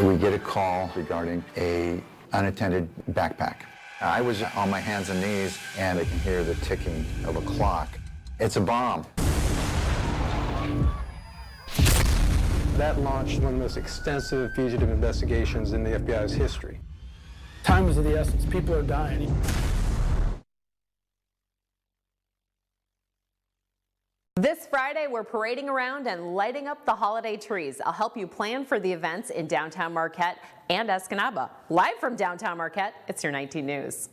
We get a call regarding a unattended backpack. I was on my hands and knees, and I can hear the ticking of a clock. It's a bomb. That launched one of the most extensive fugitive investigations in the FBI's history. Time is of the essence. People are dying. This Friday, we're parading around and lighting up the holiday trees. I'll help you plan for the events in downtown Marquette and Escanaba. Live from downtown Marquette, it's your 19 News.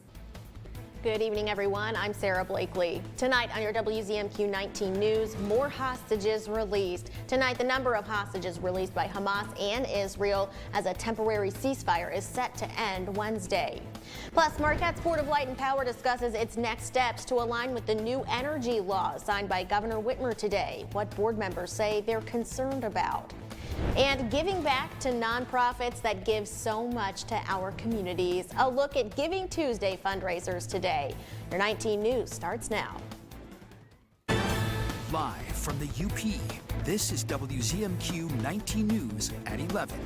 Good evening, everyone. I'm Sarah Blakely. Tonight on your WZMQ 19 News, more hostages released. Tonight, the number of hostages released by Hamas and Israel as a temporary ceasefire is set to end Wednesday. Plus, Marquette's Board of Light and Power discusses its next steps to align with the new energy laws signed by Governor Whitmer today. What board members say they're concerned about. And giving back to nonprofits that give so much to our communities. A look at Giving Tuesday fundraisers today. Your 19 News starts now. Live from the UP, this is WZMQ 19 News at 11.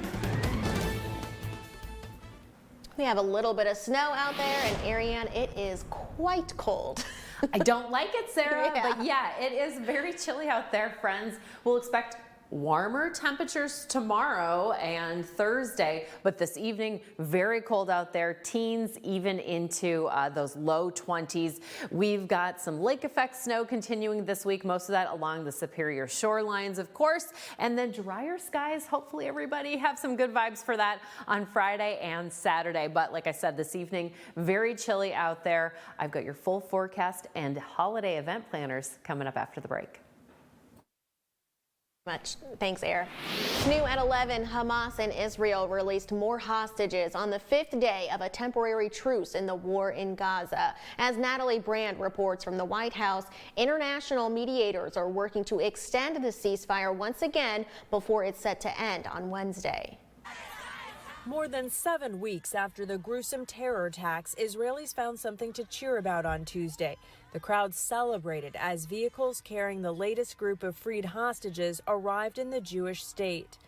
We have a little bit of snow out there, and Ariane, it is quite cold. I don't like it, Sarah, Yeah. but yeah, it is very chilly out there, friends. We'll expect warmer temperatures tomorrow and Thursday, but this evening very cold out there, teens even into those low 20s. We've got some lake effect snow continuing this week, most of that along the Superior shorelines, of course, and then drier skies. Hopefully everybody have some good vibes for that on Friday and Saturday. But like I said, this evening very chilly out there. I've got your full forecast and holiday event planners coming up after the break. Thanks, Air. New at 11, Hamas and Israel released more hostages on the 5th day of a temporary truce in the war in Gaza. As Natalie Brand reports from the White House, international mediators are working to extend the ceasefire once again before it's set to end on Wednesday. More than 7 weeks after the gruesome terror attacks, Israelis found something to cheer about on Tuesday. The crowd celebrated as vehicles carrying the latest group of freed hostages arrived in the Jewish state.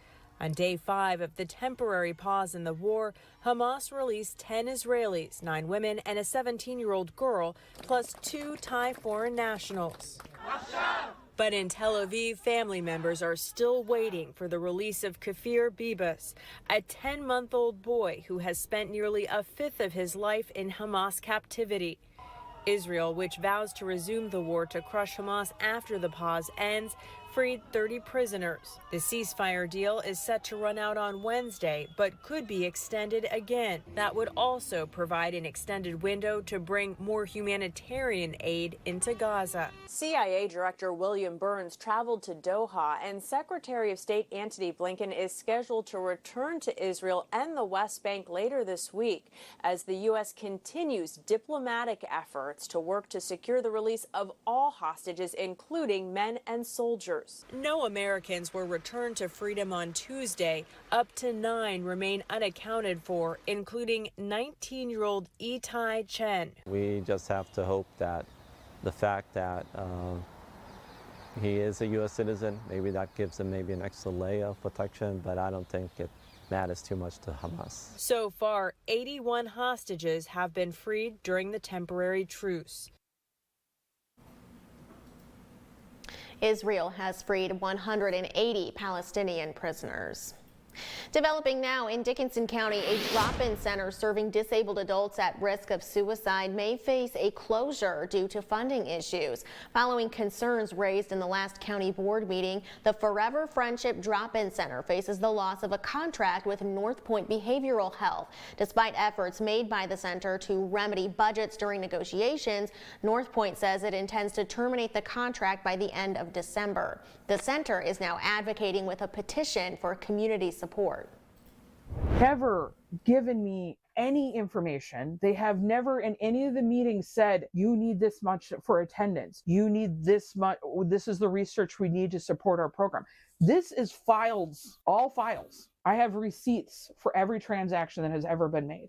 On day 5 of the temporary pause in the war, Hamas released 10 Israelis, 9 women and a 17-year-old girl, plus 2 Thai foreign nationals. But in Tel Aviv, family members are still waiting for the release of Kafir Bibas, a 10-month-old boy who has spent nearly a fifth of his life in Hamas captivity. Israel, which vows to resume the war to crush Hamas after the pause ends, freed 30 prisoners. The ceasefire deal is set to run out on Wednesday, but could be extended again. That would also provide an extended window to bring more humanitarian aid into Gaza. CIA Director William Burns traveled to Doha, and Secretary of State Antony Blinken is scheduled to return to Israel and the West Bank later this week as the U.S. continues diplomatic efforts to work to secure the release of all hostages, including men and soldiers. No Americans were returned to freedom on Tuesday. Up to 9 remain unaccounted for, including 19-year-old Itai Chen. We just have to hope that the fact that he is a U.S. citizen, maybe that gives him maybe an extra layer of protection, but I don't think it matters too much to Hamas. So far, 81 hostages have been freed during the temporary truce. Israel has freed 180 Palestinian prisoners. Developing now in Dickinson County, a drop-in center serving disabled adults at risk of suicide may face a closure due to funding issues. Following concerns raised in the last county board meeting, the Forever Friendship Drop-in Center faces the loss of a contract with North Point Behavioral Health. Despite efforts made by the center to remedy budgets during negotiations, North Point says it intends to terminate the contract by the end of December. The center is now advocating with a petition for community support. Never given me any information. They have never in any of the meetings said, you need this much for attendance. You need this much. This is the research we need to support our program. This is files, all files. I have receipts for every transaction that has ever been made.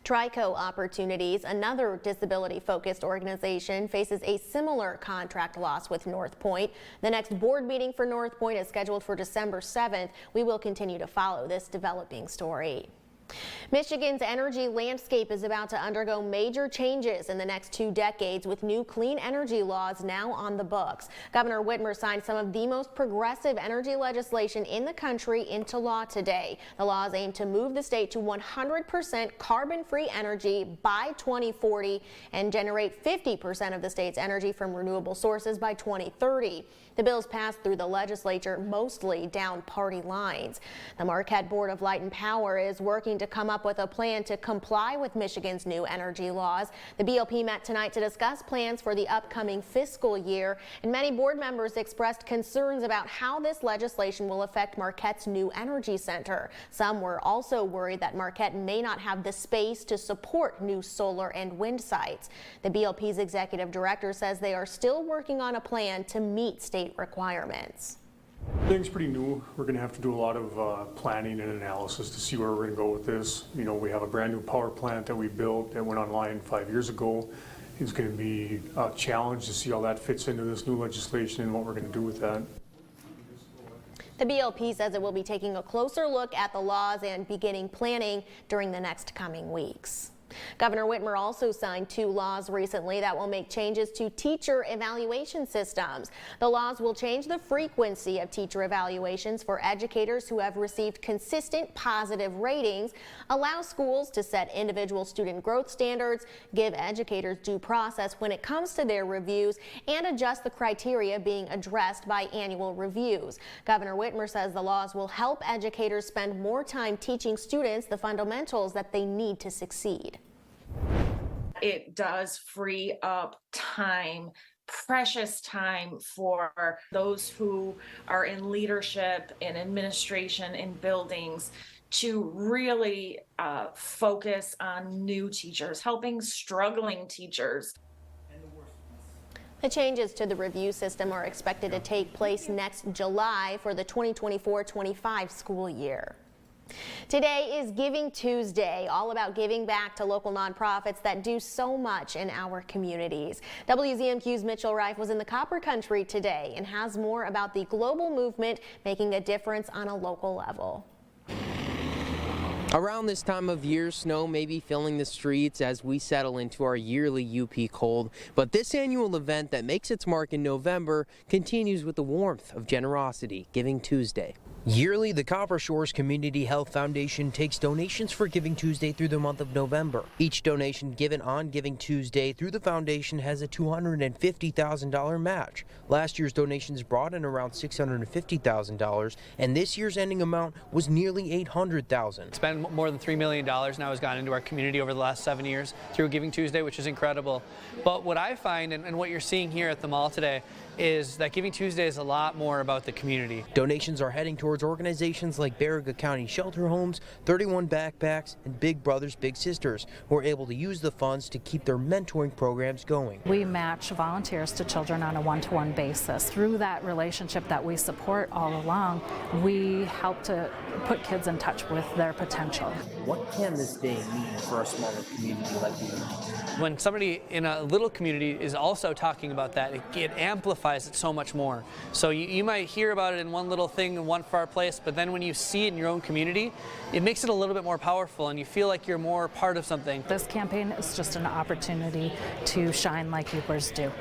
Trico Opportunities, another disability-focused organization, faces a similar contract loss with North Point. The next board meeting for North Point is scheduled for December 7th. We will continue to follow this developing story. Michigan's energy landscape is about to undergo major changes in the next 2 decades with new clean energy laws now on the books. Governor Whitmer signed some of the most progressive energy legislation in the country into law today. The laws aim to move the state to 100% carbon-free energy by 2040 and generate 50% of the state's energy from renewable sources by 2030. The bills passed through the legislature mostly down party lines. The Marquette Board of Light and Power is working to come up with a plan to comply with Michigan's new energy laws. The BOP met tonight to discuss plans for the upcoming fiscal year, and many board members expressed concerns about how this legislation will affect Marquette's new energy center. Some were also worried that Marquette may not have the space to support new solar and wind sites. The BOP's executive director says they are still working on a plan to meet state requirements. Everything's pretty new. We're going to have to do a lot of planning and analysis to see where we're going to go with this. You know, we have a brand new power plant that we built that went online 5 years ago. It's going to be a challenge to see how that fits into this new legislation and what we're going to do with that. The BOP says it will be taking a closer look at the laws and beginning planning during the next coming weeks. Governor Whitmer also signed 2 laws recently that will make changes to teacher evaluation systems. The laws will change the frequency of teacher evaluations for educators who have received consistent positive ratings, allow schools to set individual student growth standards, give educators due process when it comes to their reviews, and adjust the criteria being addressed by annual reviews. Governor Whitmer says the laws will help educators spend more time teaching students the fundamentals that they need to succeed. It does free up time, precious time, for those who are in leadership, in administration, in buildings, to really focus on new teachers, helping struggling teachers. The changes to the review system are expected to take place next July for the 2024-25 school year. Today is Giving Tuesday, all about giving back to local nonprofits that do so much in our communities. WZMQ's Mitchell Reif was in the Copper Country today and has more about the global movement making a difference on a local level. Around this time of year, snow may be filling the streets as we settle into our yearly UP cold, but this annual event that makes its mark in November continues with the warmth of generosity, Giving Tuesday. Yearly, the Copper Shores Community Health Foundation takes donations for Giving Tuesday through the month of November. Each donation given on Giving Tuesday through the foundation has a $250,000 match. Last year's donations brought in around $650,000, and this year's ending amount was nearly $800,000. It's been more than $3 million now has gone into our community over the last 7 years through Giving Tuesday, which is incredible. But what I find, and what you're seeing here at the mall today, is that Giving Tuesday is a lot more about the community. Donations are heading towards organizations like Baraga County Shelter Homes, 31 Backpacks, and Big Brothers Big Sisters, who are able to use the funds to keep their mentoring programs going. We match volunteers to children on a one-to-one basis. Through that relationship that we support all along, we help to put kids in touch with their potential. What can this day mean for a smaller community like you? When somebody in a little community is also talking about that, it amplifies it so much more. So you might hear about it in one little thing in one far place, but then when you see it in your own community, it makes it a little bit more powerful and you feel like you're more part of something. This campaign is just an opportunity to shine like Upers do.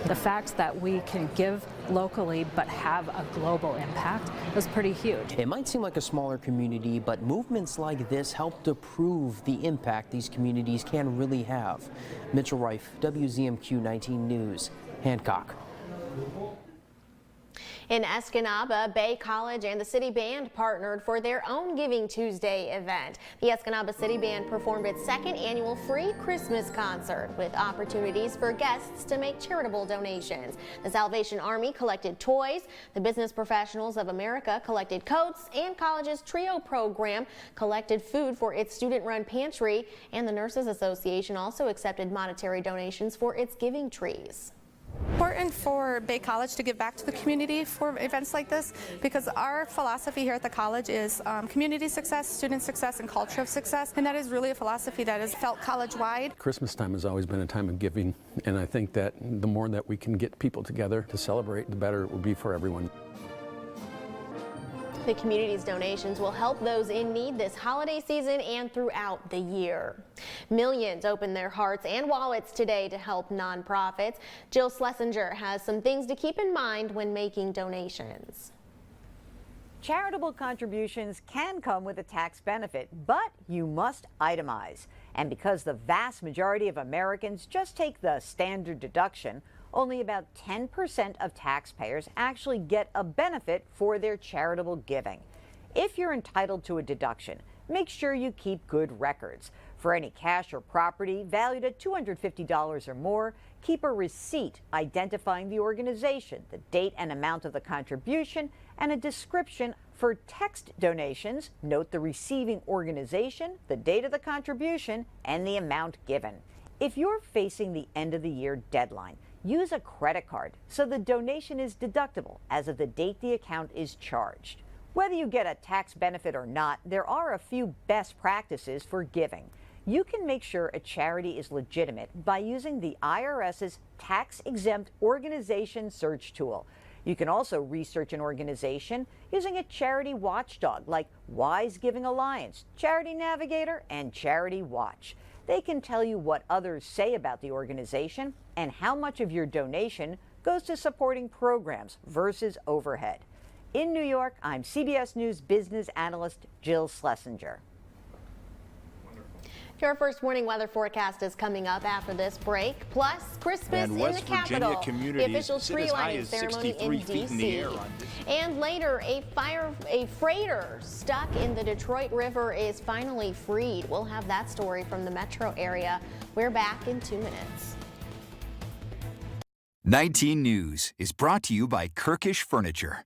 The fact that we can give locally but have a global impact is pretty huge. It might seem like a smaller community, but movements like this help to prove the impact these communities can really have. Mitchell Reif, WZMQ 19 News, Hancock. In Escanaba, Bay College and the City Band partnered for their own Giving Tuesday event. The Escanaba City Band performed its second annual free Christmas concert with opportunities for guests to make charitable donations. The Salvation Army collected toys, the Business Professionals of America collected coats, and college's TRIO program collected food for its student-run pantry, and the Nurses Association also accepted monetary donations for its giving trees. important for Bay College to give back to the community for events like this, because our philosophy here at the college is community success, student success, and culture of success, and that is really a philosophy that is felt college-wide. Christmas time has always been a time of giving, and I think that the more that we can get people together to celebrate, the better it will be for everyone. The community's donations will help those in need this holiday season and throughout the year. Millions opened their hearts and wallets today to help nonprofits. Jill Schlesinger has some things to keep in mind when making donations. Charitable contributions can come with a tax benefit, but you must itemize. And because the vast majority of Americans just take the standard deduction, only about 10% of taxpayers actually get a benefit for their charitable giving. If you're entitled to a deduction, make sure you keep good records. For any cash or property valued at $250 or more, keep a receipt identifying the organization, the date and amount of the contribution, and a description. For text donations, note the receiving organization, the date of the contribution, and the amount given. If you're facing the end of the year deadline, use a credit card so the donation is deductible as of the date the account is charged. Whether you get a tax benefit or not, there are a few best practices for giving. You can make sure a charity is legitimate by using the IRS's tax-exempt organization search tool. You can also research an organization using a charity watchdog like Wise Giving Alliance, Charity Navigator, and Charity Watch. They can tell you what others say about the organization and how much of your donation goes to supporting programs versus overhead. In New York, I'm CBS News business analyst Jill Schlesinger. Your first morning weather forecast is coming up after this break. Plus, Christmas in the capital. The official tree lighting ceremony in D.C. And later, a freighter stuck in the Detroit River is finally freed. We'll have that story from the metro area. We're back in 2 minutes. 19 News is brought to you by Kirkish Furniture.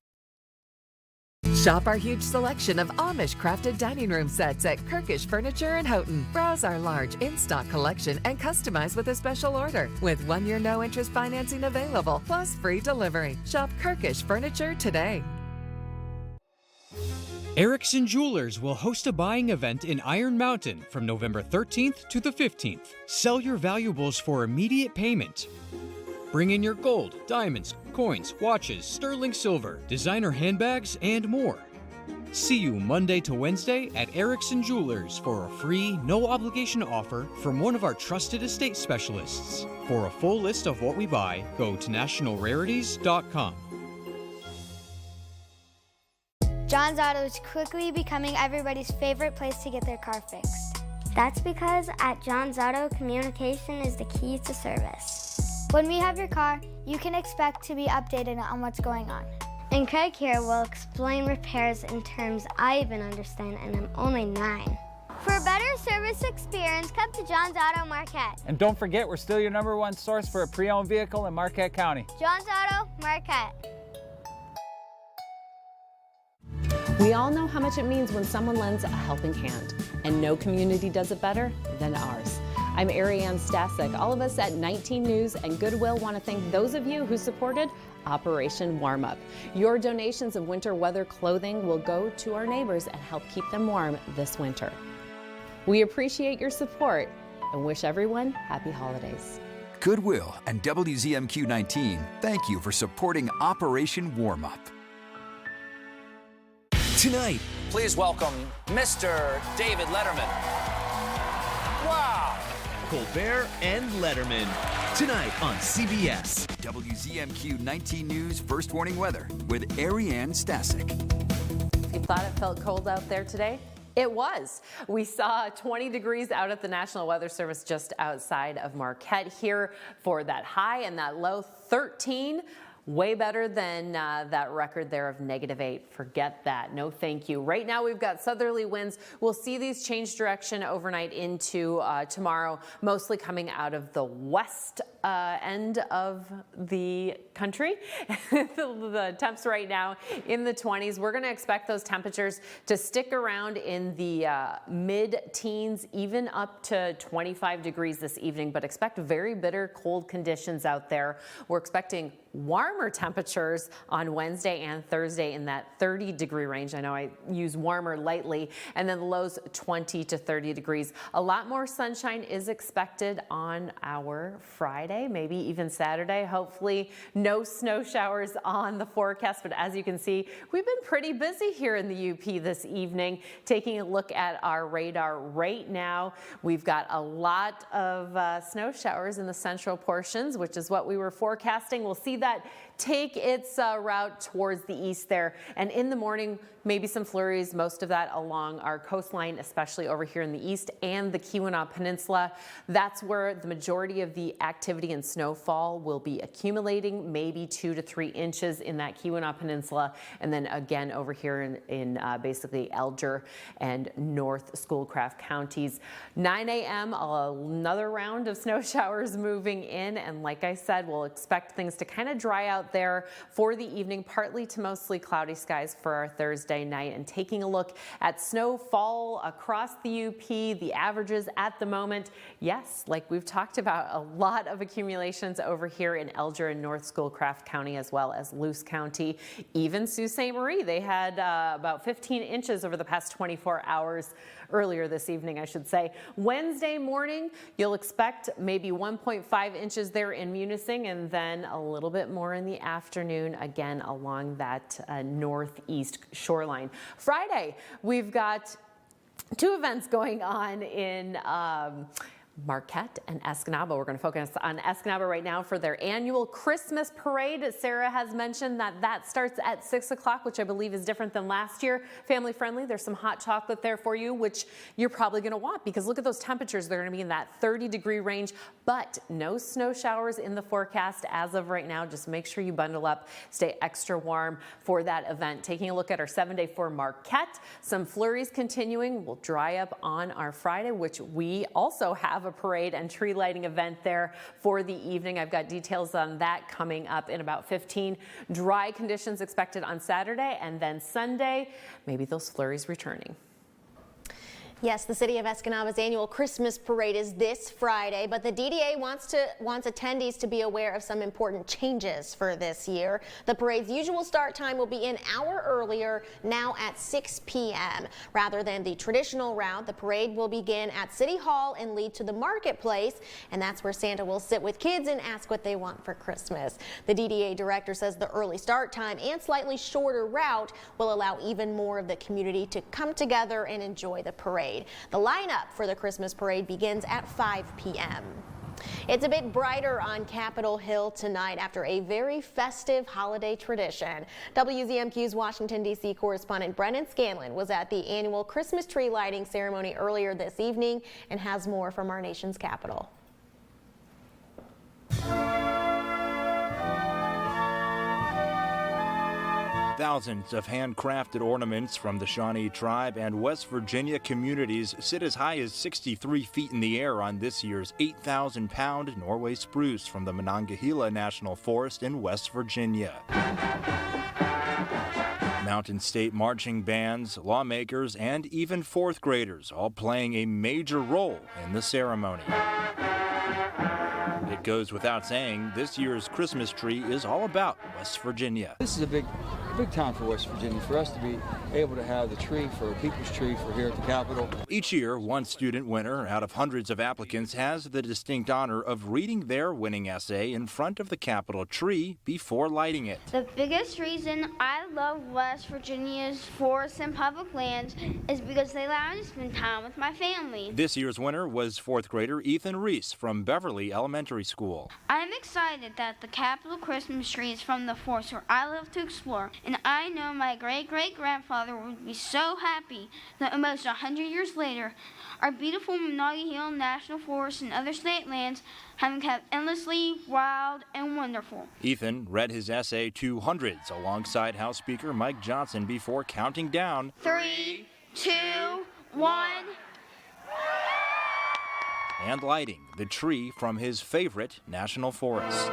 Shop our huge selection of Amish-crafted dining room sets at Kirkish Furniture in Houghton. Browse our large in-stock collection and customize with a special order. With 1-year no-interest financing available, plus free delivery. Shop Kirkish Furniture today. Erickson Jewelers will host a buying event in Iron Mountain from November 13th to the 15th. Sell your valuables for immediate payment. Bring in your gold, diamonds, coins, watches, sterling silver, designer handbags, and more. See you Monday to Wednesday at Erickson Jewelers for a free, no-obligation offer from one of our trusted estate specialists. For a full list of what we buy, go to nationalrarities.com. John's Auto is quickly becoming everybody's favorite place to get their car fixed. That's because at John's Auto, communication is the key to service. When we have your car, you can expect to be updated on what's going on. And Craig here will explain repairs in terms I even understand, and I'm only 9. For a better service experience, come to John's Auto Marquette. And don't forget, we're still your #1 source for a pre-owned vehicle in Marquette County. John's Auto Marquette. We all know how much it means when someone lends a helping hand, and no community does it better than ours. I'm Ariane Stasek. All of us at 19 News and Goodwill want to thank those of you who supported Operation Warm Up. Your donations of winter weather clothing will go to our neighbors and help keep them warm this winter. We appreciate your support and wish everyone happy holidays. Goodwill and WZMQ 19, thank you for supporting Operation Warm Up. Tonight, please welcome Mr. David Letterman. Wow! Colbert and Letterman, tonight on CBS. WZMQ 19 News First Warning Weather with Ariane Stasek. You thought it felt cold out there today? It was. We saw 20 degrees out at the National Weather Service just outside of Marquette here for that high, and that low 13 way better than that record there of -8. Forget that. No thank you. Right now we've got southerly winds. We'll see these change direction overnight into tomorrow, mostly coming out of the west end of the country. The temps right now in the 20s. We're going to expect those temperatures to stick around in the mid-teens, even up to 25 degrees this evening, but expect very bitter cold conditions out there. We're expecting warmer temperatures on Wednesday and Thursday in that 30-degree range. I know I use warmer lightly, and then the lows 20 to 30 degrees. A lot more sunshine is expected on our Friday, maybe even Saturday. Hopefully no snow showers on the forecast, but as you can see, we've been pretty busy here in the UP this evening. Taking a look at our radar right now, we've got a lot of snow showers in the central portions, which is what we were forecasting. We'll see that take its route towards the east there, and in the morning maybe some flurries, most of that along our coastline, especially over here in the east and the Keweenaw Peninsula. That's where the majority of the activity and snowfall will be accumulating, maybe 2 to 3 inches in that Keweenaw Peninsula, and then again over here in basically Alger and North Schoolcraft counties. 9 a.m. another round of snow showers moving in, and like I said, we'll expect things to kind of dry out there for the evening, partly to mostly cloudy skies for our Thursday night. And taking a look at snowfall across the UP, the averages at the moment, yes, like we've talked about, a lot of accumulations over here in Alger and North Schoolcraft County, as well as Luce County. Even Sault Ste. Marie, they had about 15 inches over the past 24 hours. Earlier this evening, I should say. Wednesday morning, you'll expect maybe 1.5 inches there in Munising, and then a little bit more in the afternoon, again along that northeast shoreline. Friday, we've got 2 events going on in Marquette and Escanaba. We're going to focus on Escanaba right now for their annual Christmas parade. Sarah has mentioned that starts at 6 o'clock, which I believe is different than last year. Family friendly. There's some hot chocolate there for you, which you're probably going to want because look at those temperatures. They're going to be in that 30-degree range, but no snow showers in the forecast as of right now. Just make sure you bundle up, stay extra warm for that event. Taking a look at our 7-day for Marquette, some flurries continuing. Will dry up on our Friday, which we also have a parade and tree lighting event there for the evening. I've got details on that coming up in about 15. Dry conditions expected on Saturday, and then Sunday, maybe those flurries returning. Yes, the City of Escanaba's annual Christmas parade is this Friday, but the DDA wants attendees to be aware of some important changes for this year. The parade's usual start time will be an hour earlier, now at 6 p.m. Rather than the traditional route, the parade will begin at City Hall and lead to the marketplace, and that's where Santa will sit with kids and ask what they want for Christmas. The DDA director says the early start time and slightly shorter route will allow even more of the community to come together and enjoy the parade. The lineup for the Christmas parade begins at 5 p.m. It's a bit brighter on Capitol Hill tonight after a very festive holiday tradition. WZMQ's Washington, D.C. correspondent Brennan Scanlon was at the annual Christmas tree lighting ceremony earlier this evening and has more from our nation's capital. Thousands of handcrafted ornaments from the Shawnee tribe and West Virginia communities sit as high as 63 feet in the air on this year's 8,000-pound Norway spruce from the Monongahela National Forest in West Virginia. Mountain State marching bands, lawmakers, and even fourth graders all playing a major role in the ceremony. It goes without saying, this year's Christmas tree is all about West Virginia. This is a big time for West Virginia, for us to be able to have the tree for a people's tree for here at the Capitol. Each year, one student winner out of hundreds of applicants has the distinct honor of reading their winning essay in front of the Capitol tree before lighting it. The biggest reason I love West Virginia's forests and public lands is because they allow me to spend time with my family. This year's winner was fourth grader Ethan Reese from Beverly Elementary Elementary School. I'm excited that the Capitol Christmas tree is from the forest where I love to explore, and I know my great-great-grandfather would be so happy that almost 100 years later, our beautiful Monongahela Hill National Forest and other state lands have kept endlessly wild and wonderful. Ethan read his essay to hundreds alongside House Speaker Mike Johnson before counting down 3, 2, 1. and lighting the tree from his favorite national forest.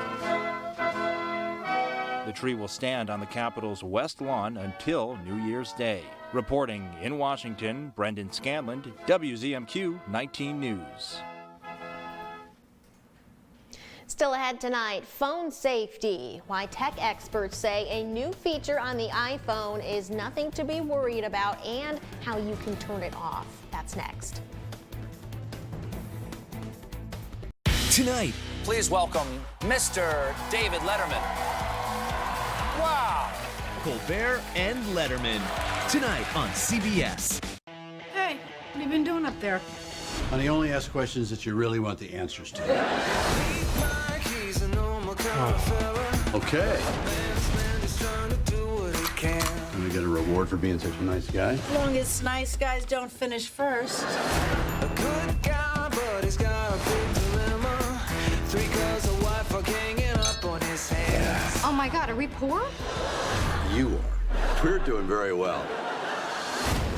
The tree will stand on the Capitol's west lawn until New Year's Day. Reporting in Washington, Brendan Scanlon, WZMQ 19 News. Still ahead tonight, phone safety. Why tech experts say a new feature on the iPhone is nothing to be worried about, and how you can turn it off. That's next. Tonight, Please welcome Mr. David Letterman. Wow! Colbert and Letterman. Tonight on CBS. Hey, what have you been doing up there? Honey, only ask questions that you really want the answers to. Okay. I'm gonna get a reward for being such a nice guy. As long as nice guys don't finish first. A good guy, but he's got a big dilemma. 3 girls, a wife, are ganging up on his hands. Oh my God, are we poor? You are. We're doing very well.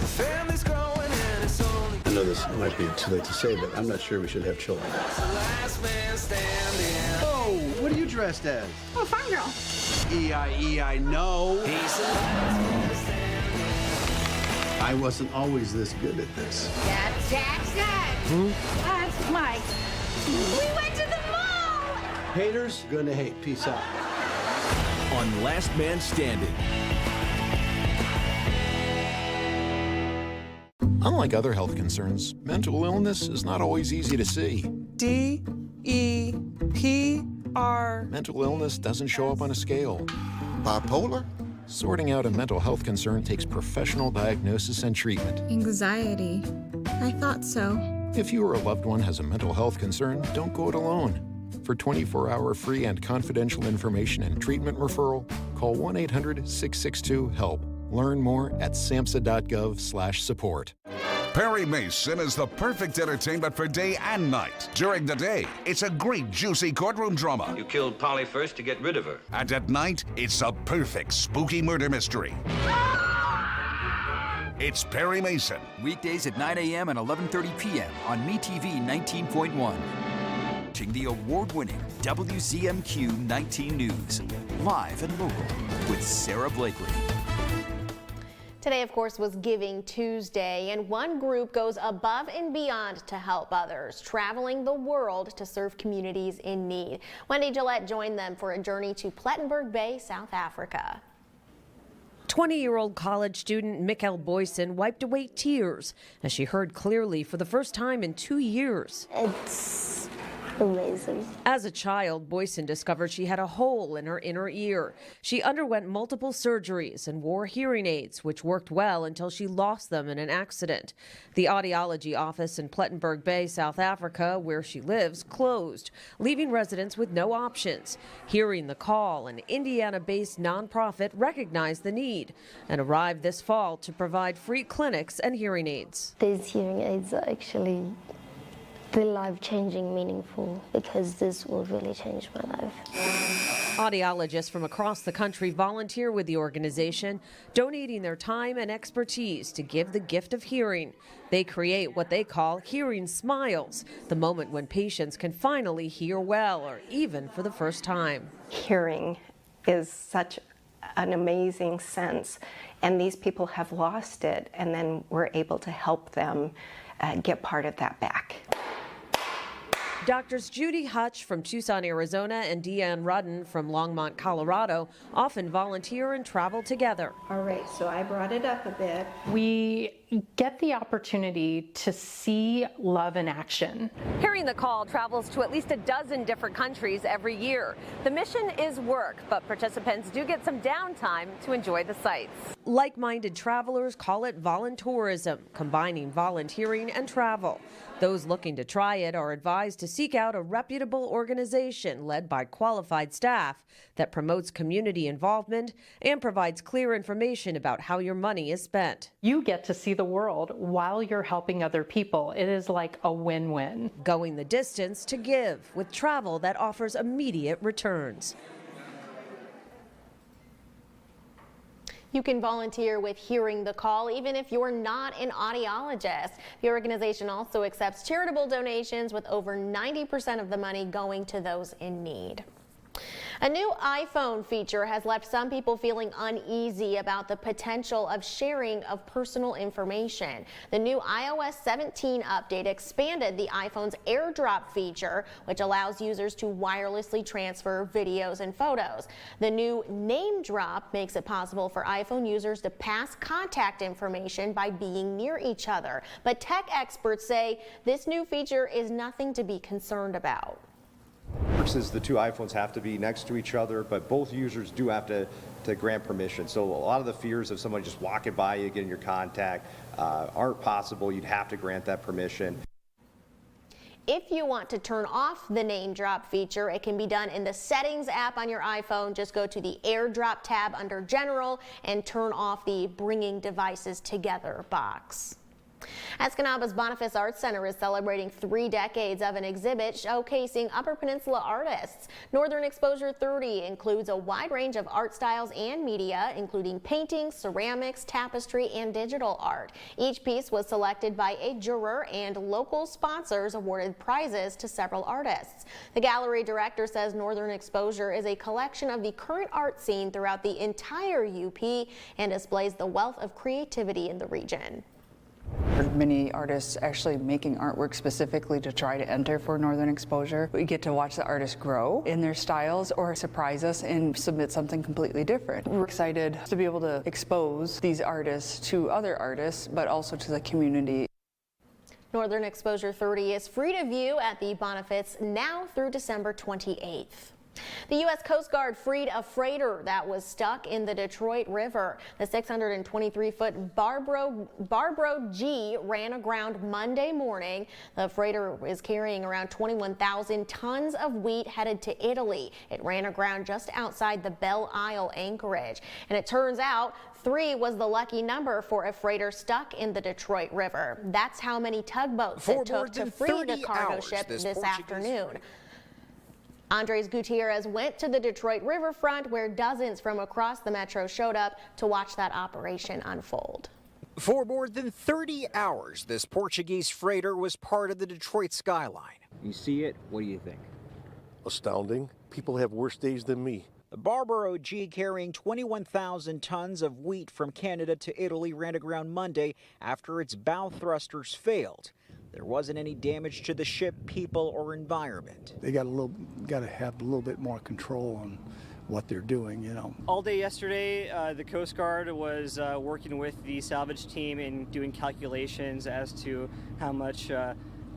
The family's growing and it's only. I know this might be too late to say, but I'm not sure we should have children. The last man standing. Oh, what are you dressed as? Oh, farm girl. E-I-E, no. He's the last man standing. I wasn't always this good at this. That's Jackson. That's Mike. We went to the mall. Haters gonna hate. Peace out. On Last Man Standing. Unlike other health concerns, mental illness is not always easy to see. D-E-P-R. Mental illness doesn't show up on a scale. Bipolar? Sorting out a mental health concern takes professional diagnosis and treatment. Anxiety. I thought so. If you or a loved one has a mental health concern, don't go it alone. For 24-hour free and confidential information and treatment referral, call 1-800-662-HELP. Learn more at samhsa.gov/support. Perry Mason is the perfect entertainment for day and night. During the day, it's a great, juicy courtroom drama. You killed Polly first to get rid of her. And at night, it's a perfect, spooky murder mystery. It's Perry Mason. Weekdays at 9 a.m. and 11:30 p.m. on MeTV 19.1. The award-winning WZMQ 19 News. Live and local with Sarah Blakely. Today, of course, was Giving Tuesday, and one group goes above and beyond to help others, traveling the world to serve communities in need. Wendy Gillette joined them for a journey to Plettenberg Bay, South Africa. 20-year-old college student Mikkel Boysen wiped away tears as she heard clearly for the first time in 2 years. It's amazing. As a child, Boysen discovered she had a hole in her inner ear. She underwent multiple surgeries and wore hearing aids, which worked well until she lost them in an accident. The audiology office in Plettenberg Bay, South Africa, where she lives, closed, leaving residents with no options. Hearing the Call, an Indiana-based nonprofit, recognized the need and arrived this fall to provide free clinics and hearing aids. These hearing aids are actually life-changing, meaningful, because this will really change my life. Audiologists from across the country volunteer with the organization, donating their time and expertise to give the gift of hearing. They create what they call hearing smiles, the moment when patients can finally hear well, or even for the first time. Hearing is such an amazing sense, and these people have lost it, and then we're able to help them get part of that back. Doctors Judy Hutch from Tucson, Arizona, and Deanne Rudden from Longmont, Colorado, often volunteer and travel together. All right, so I brought it up a bit. We get the opportunity to see love in action. Hearing the Call travels to at least a dozen different countries every year. The mission is work, but participants do get some downtime to enjoy the sights. Like-minded travelers call it voluntourism, combining volunteering and travel. Those looking to try it are advised to seek out a reputable organization led by qualified staff that promotes community involvement and provides clear information about how your money is spent. You get to see the world while you're helping other people. It is like a win-win. Going the distance to give with travel that offers immediate returns. You can volunteer with Hearing the Call even if you're not an audiologist. The organization also accepts charitable donations with over 90% of the money going to those in need. A new iPhone feature has left some people feeling uneasy about the potential of sharing of personal information. The new iOS 17 update expanded the iPhone's AirDrop feature, which allows users to wirelessly transfer videos and photos. The new Name Drop makes it possible for iPhone users to pass contact information by being near each other. But tech experts say this new feature is nothing to be concerned about. Versus the two iPhones have to be next to each other, but both users do have to grant permission. So a lot of the fears of someone just walking by you, getting your contact, aren't possible. You'd have to grant that permission. If you want to turn off the Name Drop feature, it can be done in the Settings app on your iPhone. Just go to the AirDrop tab under General and turn off the Bringing Devices Together box. Escanaba's Boniface Arts Center is celebrating 3 decades of an exhibit showcasing Upper Peninsula artists. Northern Exposure 30 includes a wide range of art styles and media, including painting, ceramics, tapestry, and digital art. Each piece was selected by a juror, and local sponsors awarded prizes to several artists. The gallery director says Northern Exposure is a collection of the current art scene throughout the entire UP and displays the wealth of creativity in the region. Many artists actually making artwork specifically to try to enter for Northern Exposure. We get to watch the artists grow in their styles or surprise us and submit something completely different. We're excited to be able to expose these artists to other artists, but also to the community. Northern Exposure 30 is free to view at the Boniface now through December 28th. The U.S. Coast Guard freed a freighter that was stuck in the Detroit River. The 623-foot Barbaro G ran aground Monday morning. The freighter is carrying around 21,000 tons of wheat headed to Italy. It ran aground just outside the Belle Isle anchorage. And it turns out 3 was the lucky number for a freighter stuck in the Detroit River. That's how many tugboats it took to free the cargo ship this afternoon. Andres Gutierrez went to the Detroit riverfront where dozens from across the metro showed up to watch that operation unfold. For more than 30 hours, this Portuguese freighter was part of the Detroit skyline. You see it, what do you think? Astounding. People have worse days than me. The Barbaro G, carrying 21,000 tons of wheat from Canada to Italy, ran aground Monday after its bow thrusters failed. There wasn't any damage to the ship, people, or environment. They got to have a little bit more control on what they're doing, you know. All day yesterday, the Coast Guard was working with the salvage team and doing calculations as to how much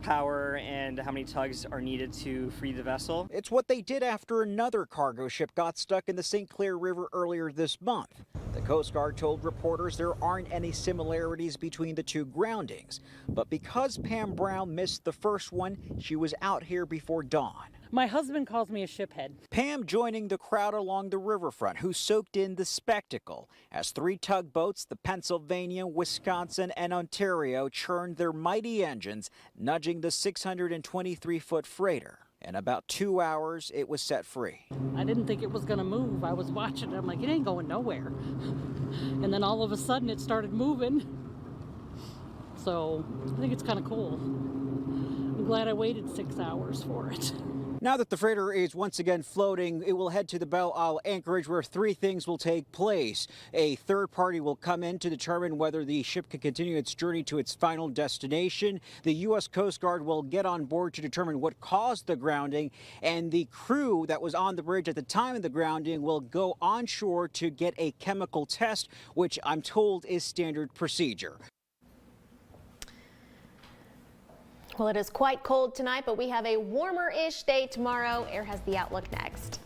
power and how many tugs are needed to free the vessel. It's what they did after another cargo ship got stuck in the St. Clair River earlier this month. The Coast Guard told reporters there aren't any similarities between the two groundings. But because Pam Brown missed the first one, she was out here before dawn. My husband calls me a shiphead. Pam joining the crowd along the riverfront who soaked in the spectacle as 3 tugboats, the Pennsylvania, Wisconsin, and Ontario, churned their mighty engines, nudging the 623-foot freighter. In about 2 hours, it was set free. I didn't think it was going to move. I was watching it. I'm like, it ain't going nowhere. And then all of a sudden, it started moving. So I think it's kind of cool. I'm glad I waited 6 hours for it. Now that the freighter is once again floating, it will head to the Belle Isle anchorage where 3 things will take place. A third party will come in to determine whether the ship can continue its journey to its final destination. The U.S. Coast Guard will get on board to determine what caused the grounding, and the crew that was on the bridge at the time of the grounding will go onshore to get a chemical test, which I'm told is standard procedure. Well, it is quite cold tonight, but we have a warmer-ish day tomorrow. Air has the outlook next.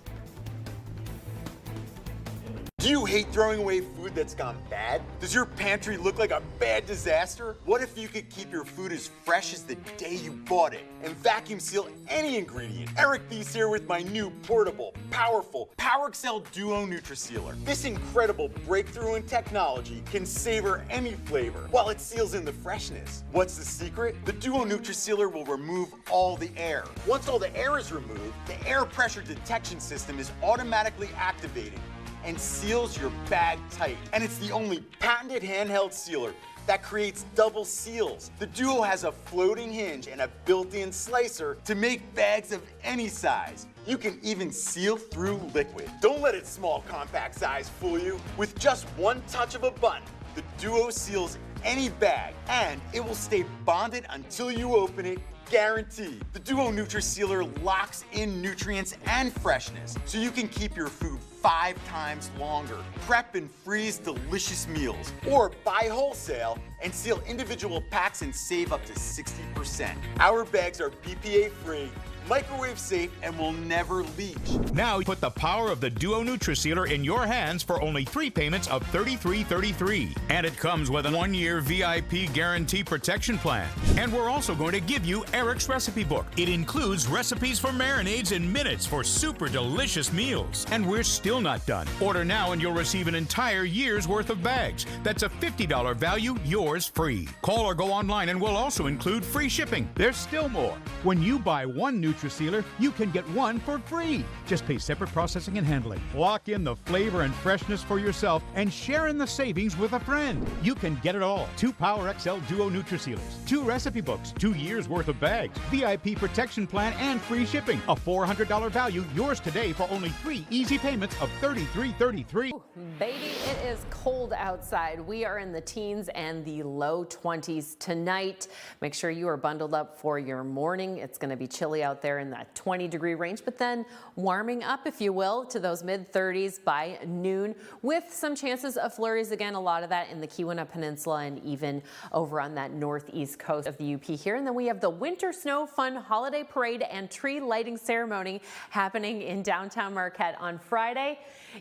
Do you hate throwing away food that's gone bad? Does your pantry look like a bad disaster? What if you could keep your food as fresh as the day you bought it and vacuum seal any ingredient? Eric Thies here with my new portable, powerful PowerXL Duo NutriSealer. This incredible breakthrough in technology can savor any flavor while it seals in the freshness. What's the secret? The Duo NutriSealer will remove all the air. Once all the air is removed, the air pressure detection system is automatically activated and seals your bag tight. And it's the only patented handheld sealer that creates double seals. The Duo has a floating hinge and a built-in slicer to make bags of any size. You can even seal through liquid. Don't let its small, compact size fool you. With just one touch of a button, the Duo seals any bag, and it will stay bonded until you open it, guaranteed. The Duo NutriSealer locks in nutrients and freshness, so you can keep your food 5 times longer. Prep and freeze delicious meals, or buy wholesale and seal individual packs and save up to 60%. Our bags are BPA free, microwave safe, and will never leach. Now put the power of the Duo NutriSealer in your hands for only 3 payments of $33.33. And it comes with a 1-year VIP guarantee protection plan. And we're also going to give you Eric's recipe book. It includes recipes for marinades in minutes for super delicious meals. And we're still not done. Order now and you'll receive an entire year's worth of bags. That's a $50 value, yours free. Call or go online and we'll also include free shipping. There's still more. When you buy one NutriSealer, you can get one for free. Just pay separate processing and handling. Lock in the flavor and freshness for yourself and share in the savings with a friend. You can get it all. 2 PowerXL Duo NutriSealers, 2 recipe books, 2 years worth of bags, VIP protection plan, and free shipping. A $400 value, yours today for only 3 easy payments of $33.33. Baby, it is cold outside. We are in the teens and the low 20s tonight. Make sure you are bundled up for your morning. It's going to be chilly out there in that 20-degree range, but then warming up, if you will, to those mid-30s by noon with some chances of flurries again. A lot of that in the Upper Peninsula and even over on that northeast coast of the UP here. And then we have the Winter Snow Fun Holiday Parade and Tree Lighting Ceremony happening in downtown Marquette on Friday.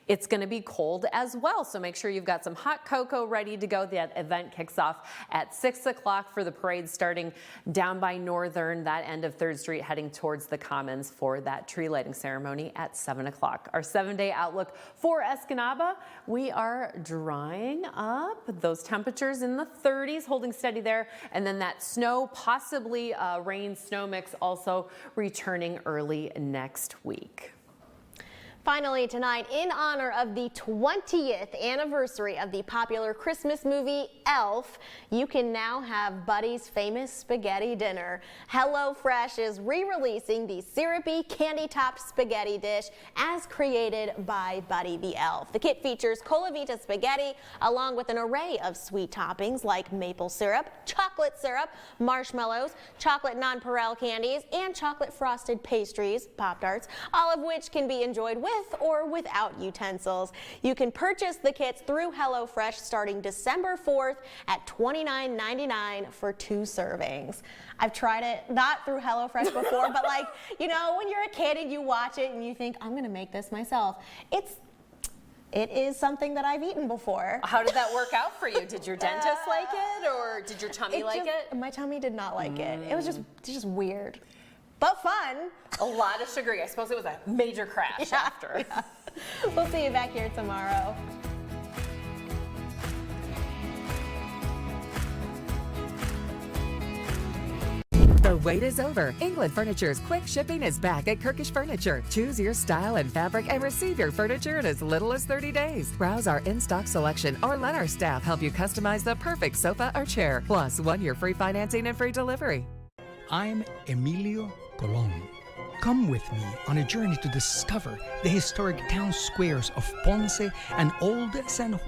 It's going to be cold as well, so make sure you've got some hot cocoa ready to go. That event kicks off at 6 o'clock for the parade starting down by Northern, that end of 3rd Street, heading towards the Commons for that tree lighting ceremony at 7 o'clock. Our 7-day outlook for Escanaba, we are drying up. Those temperatures in the 30s, holding steady there, and then that snow, possibly rain snow mix also returning early next week. Finally tonight, in honor of the 20th anniversary of the popular Christmas movie Elf, you can now have Buddy's famous spaghetti dinner. HelloFresh is re-releasing the syrupy, candy-topped spaghetti dish as created by Buddy the Elf. The kit features Colavita spaghetti along with an array of sweet toppings like maple syrup, chocolate syrup, marshmallows, chocolate nonpareil candies, and chocolate frosted pastries, Pop-Tarts, all of which can be enjoyed with or without utensils. You can purchase the kits through HelloFresh starting December 4th at $29.99 for 2 servings. I've tried it, not through HelloFresh before, but like, you know, when you're a kid and you watch it and you think, I'm gonna make this myself. It is something that I've eaten before. How did that work out for you? Did your dentist like it, or did your tummy like it? My tummy did not like it. It was just weird. But fun. A lot of sugary. I suppose it was a major crash after. Yeah. We'll see you back here tomorrow. The wait is over. England Furniture's quick shipping is back at Kirkish Furniture. Choose your style and fabric and receive your furniture in as little as 30 days. Browse our in-stock selection or let our staff help you customize the perfect sofa or chair. Plus 1 year free financing and free delivery. I'm Emilio Colon. Come with me on a journey to discover the historic town squares of Ponce and Old San Juan.